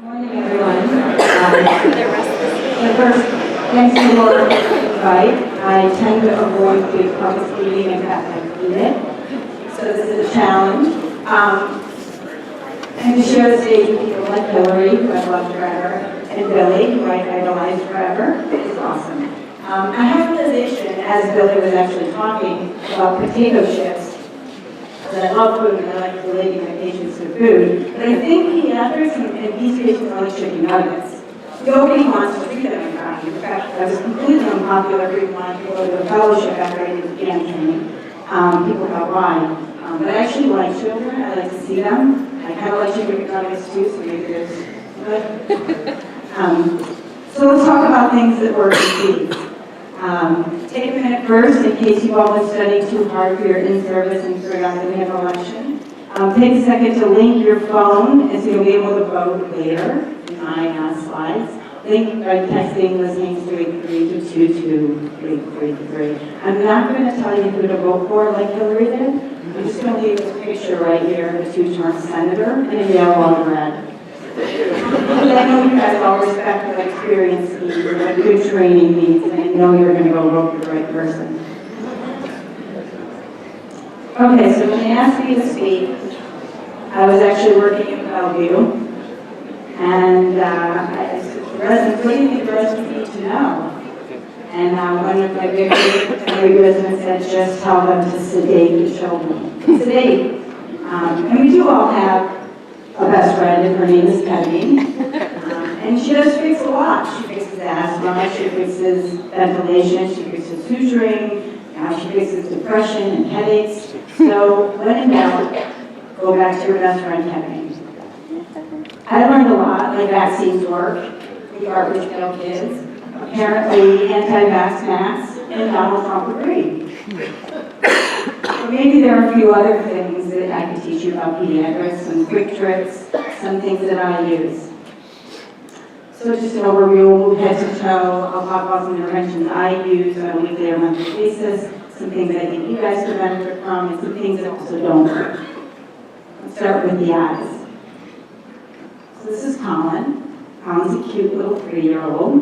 Morning, everyone. First, thanks for your invite. I tend to avoid big public speaking. In fact, I hate it. So this is a challenge. And to share the stage with people like Hillary, who I've loved forever, and Billy, who I idolized forever, is awesome. I had a realization as Billy was actually talking about potato chips. That I love food and I like relating my patients to food. But I think pediatrics and these patients are like chicken nuggets. Nobody wants to treat them around. In fact, I was completely unpopular for wanting to go to a fellowship after I did began training. People thought, why? But I actually like children. I like to see them. I kind of like chicken nuggets too, so maybe there's good. So let's talk about things that work with these. Take a minute first, in case you've all been studying too hard for your in-service and forgot that we have an election. Take a second to link your phone, and so you'll be able to vote later in my slides. Link by texting listening to 22333. I'm not going to tell you who to vote for like Hillary did. I'm just going to leave this picture right here of a two-term senator in a yellow on red. I know you guys all respect what experience means and what good training means, and I know you're going to go vote for the right person. Okay, so when they asked me to speak, I was actually working in Bellevue, and I said, what do you think the residents need to know? And one of my very residents said, just tell them to sedate the children. Sedate. And we do all have a best friend, and her name is Penny. And she does fix a lot. She fixes asthma, she fixes ventilation, she fixes suturing, she fixes depression and headaches. So when in doubt, go back to your best friend, Penny. I learned a lot, like vaccines work, with garbage pail kids. Apparently, anti-vax masks, and Donald Trump agreed. Maybe there are a few other things that I could teach you about pediatrics, some quick tricks, some things that I use. So just an overview, we'll move head to toe. I'll talk about some interventions I use on a weekly or monthly basis, some things that I think you guys could benefit from, and some things that also don't work. Let's start with the eyes. So this is Colin. Colin's a cute little 3-year-old.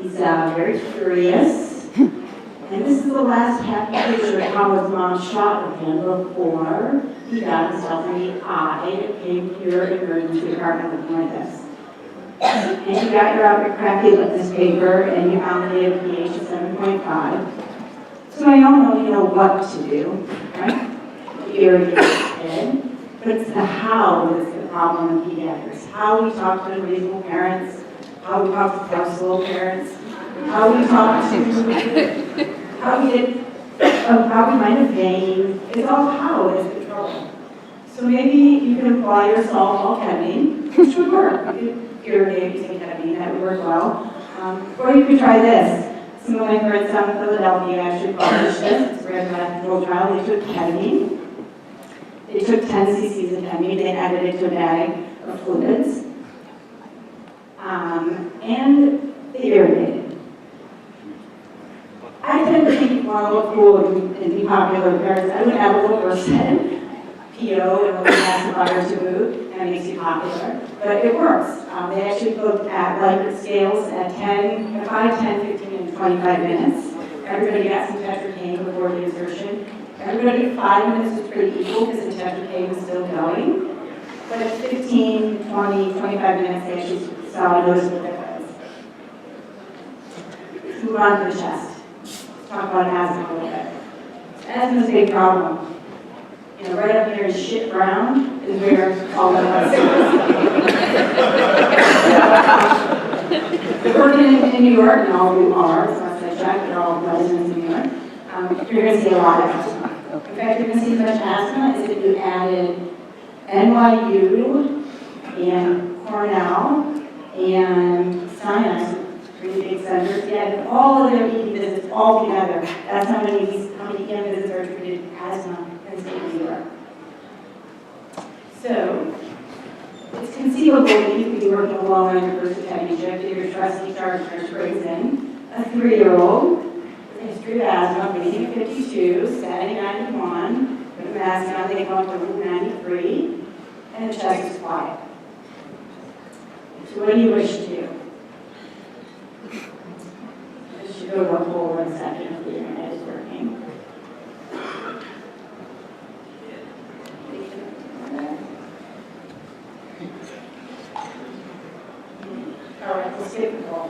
He's very curious. And this is the last happy picture of how his mom shot with him before he got himself in the eye and came here in the emergency department looking like this. And you got your crappy litmus paper and you found that he had a pH of 7.5. So I all know you know what to do, right? Irrigate his head. But it's the how that's the problem in pediatrics. How we talk to reasonable parents, how we talk to flexible parents, how we talk to how we find a vein. It's all how is the trouble. So maybe you can apply your salt ketamine, which would work. You could irrigate using ketamine, that would work well. Or you could try this. Some of my friends down in Philadelphia actually published this. It's a randomized controlled trial. They took ketamine. They took 10 cc's of ketamine. They added it to a bag of fluids. And they irrigated. I tend to think you want to look cool and be popular with parents. I would have a little person, PO, and look pacifier to boot, and it makes you popular. But it works. They actually looked at Likert scales at 5, 10, 15, and 25 minutes. Everybody got some tetracaine before the insertion. Everybody at 5 minutes was pretty equal because the tetracaine was still going. But at 15, 20, 25 minutes, they actually saw a noticeable difference. Let's move on to the chest. Talk about asthma a little bit. Asthma is a big problem. You know, right up here in shit brown is where all of us are. Working in New York, and all of you are, so I check, they're all residents in New York. You're going to see a lot of asthma. In fact, you're going to see as much asthma as if you added NYU and Cornell and Sinai. Really big centers, yeah, all of their ED visits all together. That's how many EM visits are treated asthma in the state of New York. So, it's conceivable that you could be working alone on your first ketamine shift if your trustee charge nurse brings in a 3-year-old with a history of asthma, breathing at 52, static 91, with a mask on, they go up to room 93, and the chest is quiet. So what do you wish to do? This should go to a whole one second if the internet is working. All right, let's skip the poll.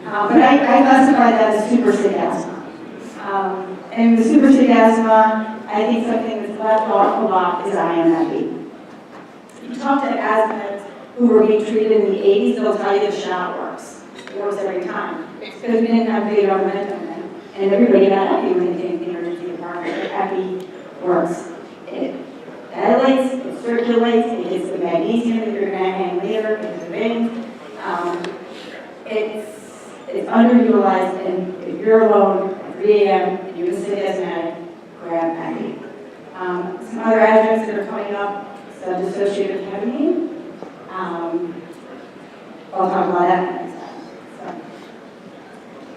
But I classify that as super sick asthma. And the super sick asthma, I think something that's left off a lot is IMFE. You talk to asthmatics who were being treated in the 80s, they'll tell you the shot works. It works every time. It's because we didn't have big momentum then. And everybody got happy when they came to the emergency department. Happy works. It dilates, it circulates, it gets the magnesium that you're going to hang later into the veins. It's underutilized, and if you're alone at 3 a.m. and you're a sick asthmatic, grab Happy. Some other adjuncts that are coming up, sub-dissociative ketamine. I'll talk about that next time.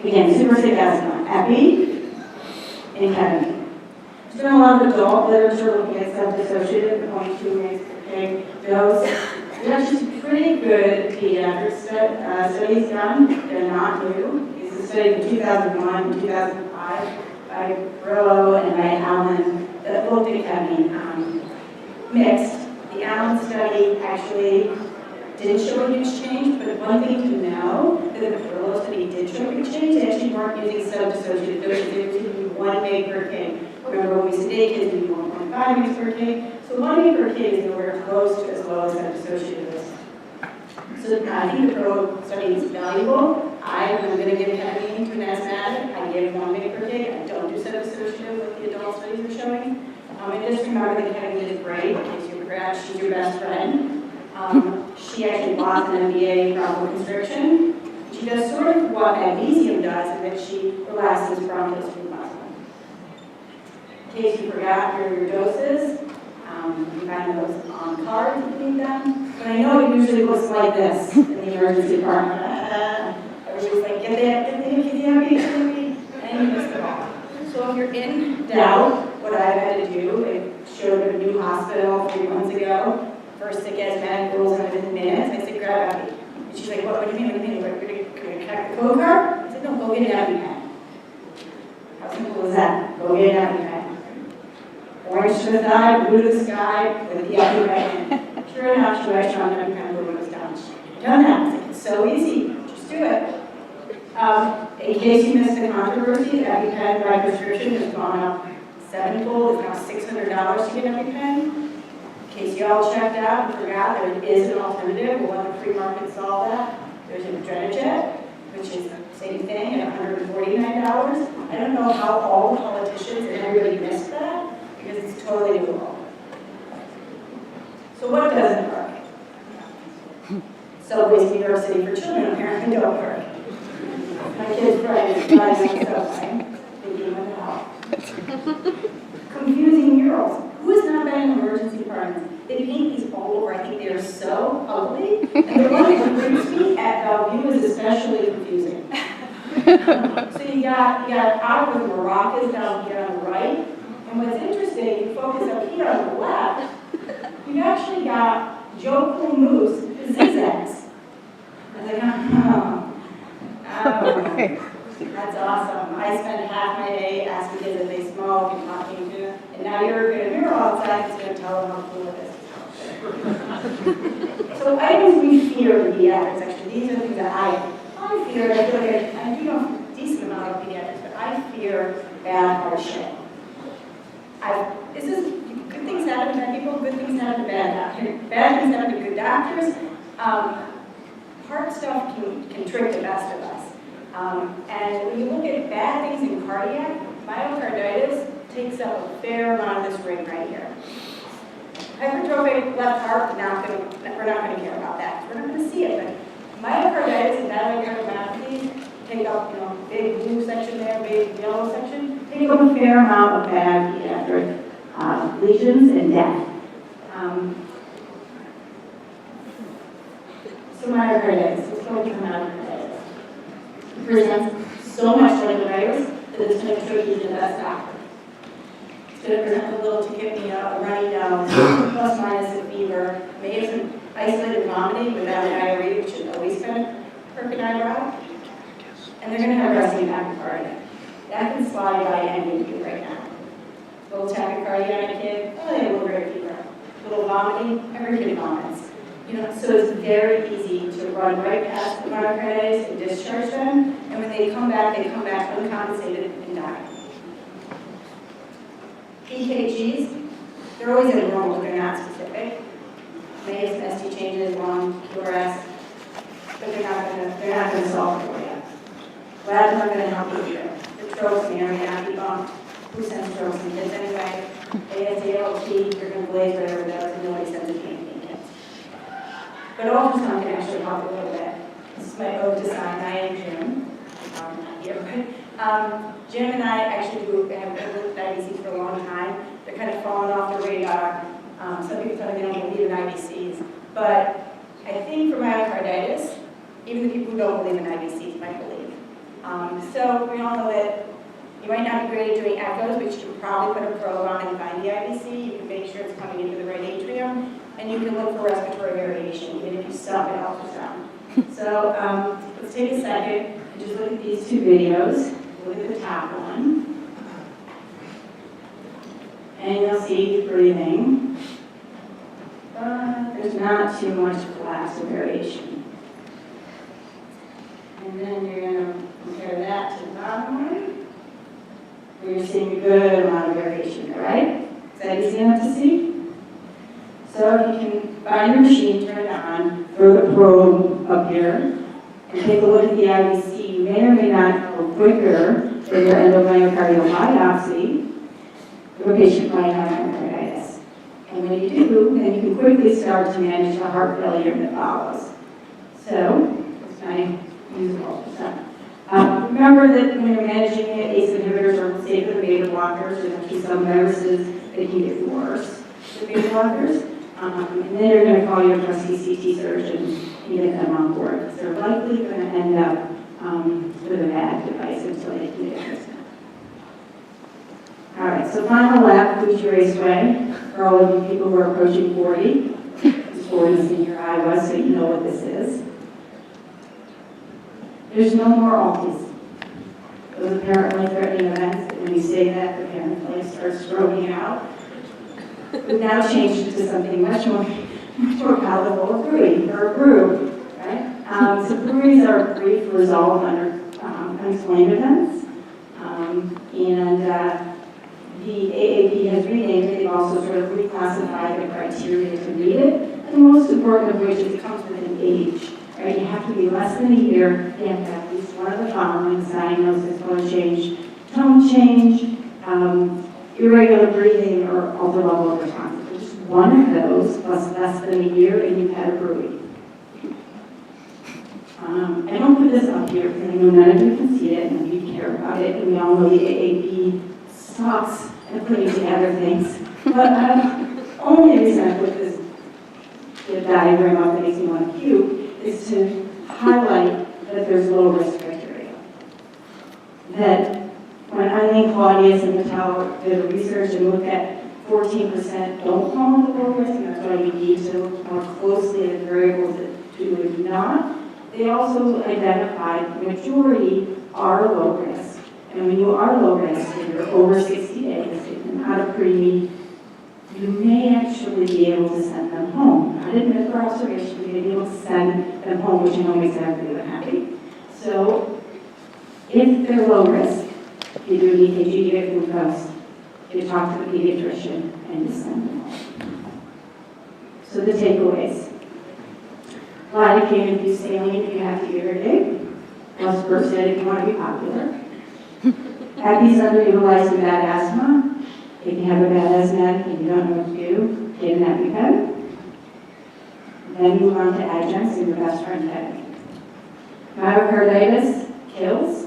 So, again, super sick asthma, Happy, and ketamine. There's been a lot of adult literature looking at sub-dissociative, the 0.2 mg/kg dose. There's actually pretty good pediatric studies done. They're not new. These are studies in 2001 and 2005 by Brillo and by Allen that looked at ketamine mixed. The Allen study actually didn't show a huge change, but one thing to know that the Brillo study did show a huge change. They actually weren't using sub-dissociative doses. They were using 1 mg per kg. Remember when we sedate kids, we do 1.5 mg per kg. So 1 mg per kg is nowhere close to as low as sub-dissociative doses. So I think the Brillo study is valuable. When I'm going to give ketamine to an asthmatic, I give 1 mg per kg. I don't do sub-dissociative like the adult studies are showing. And just remember that ketamine is great. In case you forgot, she's your best friend. She actually blocks an MBA bronchoconstriction. She does sort of what magnesium does, in that she relaxes bronchus muscle. In case you forgot your doses, you find those on cards if you need them. But I know it usually looks like this in the emergency department. Everybody's like, get the and you miss the ball. So if you're in doubt, what I've had to do, I showed a new hospital 3 months ago. First sick asthmatic rolls in within minutes. I said, grab Abby. And she's like, what do you mean? What do you mean? We're going to crack the code card? I said, no, go get an Abby pen. How simple is that? Go get an Abby pen. Orange to the thigh, blue to the sky, with the Abby pen. Sure enough, she writes on Abby pen, blue was done. Done that. I said, it's so easy. Just do it. In case you missed the controversy, the Abby pen by prescription has gone up 7-fold. It's now $600 to get an Abby pen. In case you all checked out and forgot, there is an alternative. We'll let the free market solve that. There's an Adrenajet, which is the same thing at $149. I don't know how all the politicians and everybody missed that, because it's totally doable. So what doesn't work? Subways in New York City for children apparently don't work. My kid's riding on the subway, thinking what the hell. Confusing murals. Who has not been in emergency departments? They paint these all over. I think they are so ugly. And the one that brings me at Bellevue is especially confusing. So you got out with maracas down here on the right. And what's interesting, you focus up here on the left, you've actually got Joe Cool Moose with zigzags. I was like, that's awesome. I spend half my day asking kids if they smoke and talking to them. And now you're going to mirror outside that's going to tell them how cool it is. So items we fear in pediatrics, actually, these are things that I fear. I feel like I do know a decent amount of pediatrics, but I fear bad hardship. This is good things happen to bad people, good things happen to bad doctors. Bad things happen to good doctors. Heart stuff can trick the best of us. And when you look at bad things in cardiac, myocarditis takes up a fair amount of this ring right here. Hypertrophic left heart, we're not going to care about that. We're not going to see it, but myocarditis and dilated cardiomyopathies take up, big blue section there, big yellow section, take up a fair amount of bad pediatric lesions and death. So myocarditis, let's go into myocarditis. It presents so much like the virus that it's going to trick you to the best doctor. It's going to present a little tachypnea, a runny nose, plus minus a fever, may have some isolated vomiting without diarrhea, which should always crooked eyebrow, and they're going to have resting tachycardia. That can slide by any of you right now. A little tachycardia on a kid, oh, they have a little great fever. A little vomiting, every kid vomits. So it's very easy to run right past the myocarditis and discharge them, and when they come back uncompensated and die. EKGs, they're always abnormal, but they're not specific. May have some ST changes, long QRS, but they're not going to solve it for you. Labs aren't going to help you either. The strokes may or may not be bumped. Who sends strokes in kids anyway? ASALT, you're going to blaze whatever it does, and nobody sends a pain in kids. But ultrasound can actually help a little bit. This is my Oct'16, I am Jim. I'm not here, but Jim and I actually have lived with IVCs for a long time. They're kind of falling off the radar. Some people tell me they don't believe in IVCs. But I think for myocarditis, even the people who don't believe in IVCs might believe. So we all know that you might not be great at doing echoes, but you can probably put a probe on and find the IVC. You can make sure it's coming into the right atrium, and you can look for respiratory variation, even if you stop at ultrasound. So let's take a second and just look at these two videos. Look at the top one. And you'll see breathing. But there's not too much collapse or variation. And then you're going to compare that to the bottom one, where you're seeing a good amount of variation there, right? Is that easy enough to see? So if you can find your machine, turn it on, throw the probe up here, and take a look at the IVC, you may or may not go quicker than your endomyocardial biopsy if a patient might have myocarditis. And when you do, then you can quickly start to manage the heart failure that follows. So, that's my usable ultrasound. Remember that when you're managing it, ACE inhibitors are safer than beta blockers. There's actually some viruses that can get worse than beta blockers. And then you're going to call your trusty CT surgeon and get them on board, because they're likely going to end up with a bad device until they can get this. All right, so final lap, Gucci Raceway, for all of you people who are approaching 40. It's 40 in your eye was, so you know what this is. There's no more alties. Those apparently threatening events, when you say that, the parent like starts stroking out. We've now changed it to something much more palatable, a brewery, or a brew, right? So breweries are brief, resolved under unexplained events. The AAP has renamed it. They've also sort of reclassified the criteria to meet it. And the most important of which is it comes with an age. Right? You have to be less than a year. You have to have at least one of the following: diagnosis, tone change, irregular breathing, or altered level of response. Just one of those plus less than a year, and you've had a brewery. I don't put this up here because I know none of you can see it, none of you care about it, and we all know the AAP sucks at putting together things. But only reason I put this diagram up that makes me want to puke is to highlight that there's low risk criteria. That when Eileen, Claudius, and Patel did research and looked at 14% don't fall into low risk, and that's why we need to look more closely at the variables that do not. They also identified the majority are low risk. And when you are low risk, if you're over 60 days, if you're not a preemie, you may actually be able to send them home. Not admit for observation, you may be able to send them home, which I know makes everyone happy. So if they're low risk, you do an EKG, you get glucose, you talk to the pediatrician, and you send them home. So the takeaways. Lidocaine infused saline if you have to irrigate. Plus Versed if you want to be popular. Appy's underutilized in bad asthma. If you have a bad asthmatic and you don't know what to do, get an EpiPen. Then move on to adjuncts in your best friend headache. Myocarditis kills.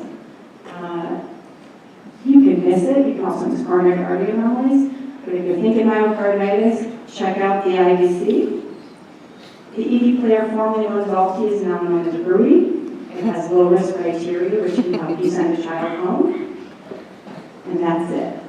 You can miss it. You can also miss coronary artery anomalies. But if you're thinking myocarditis, check out the IVC. The ED player formerly known as ALT is now known as Brewery. It has low risk criteria, which can help you send a child home. And that's it.